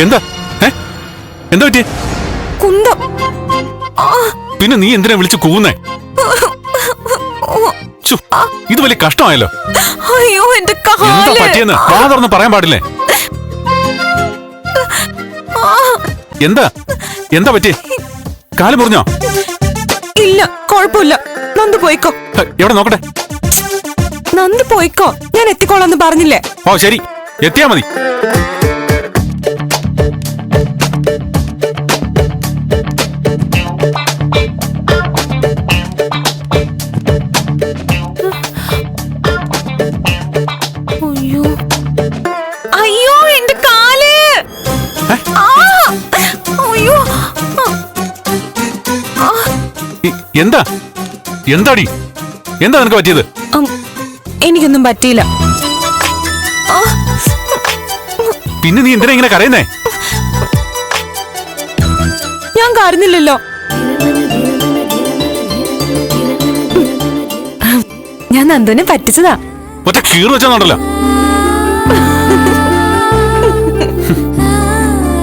എന്താ എന്താ പറ്റിയേ? കുന്തം. പിന്നെ നീ എന്തിനാ വിളിച്ചു കൂവുന്നേ? ഇത് വലിയ കഷ്ടമായല്ലോ. അയ്യോ എന്റെ എന്താ പറ്റിയെന്ന് വാ തുറന്ന് പറയാൻ പാടില്ലേ? എന്താ എന്താ പറ്റിയേ? കാല് മുറിഞ്ഞോ? ഇല്ല, കുഴപ്പമില്ല. നന്ദു പോയിക്കോ. എവിടെ നോക്കട്ടെ. നന്ദു പോയിക്കോ, ഞാൻ എത്തിക്കോളാന്ന് പറഞ്ഞില്ലേ? ഓ ശരി, എത്തിയാ മതി. അയ്യോ അയ്യോ എന്റെ കാല്. അയ്യോ എന്താ എന്താടി എന്താ നിനക്ക് പറ്റിയത്? എനിക്കൊന്നും പറ്റിയില്ല. പിന്നെ നീ എന്തിനാ ഇങ്ങനെ കരയുന്നേ? ഞാൻ കരഞ്ഞില്ലല്ലോ. ഞാൻ നന്ദുവിനെ പറ്റിച്ചതാ. ഒറ്റ കീറ് വെച്ചാന്നുണ്ടല്ലോ.